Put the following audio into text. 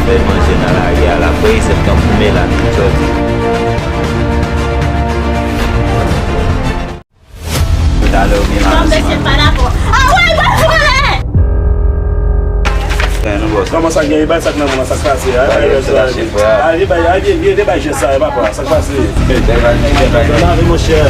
fè manje nan la ria la, pou se kan pou mè la tout. Talè ou mi la Comment ça gagne pas ça que ça passe allez bah allez viens débat ça va pas ça passe mon cher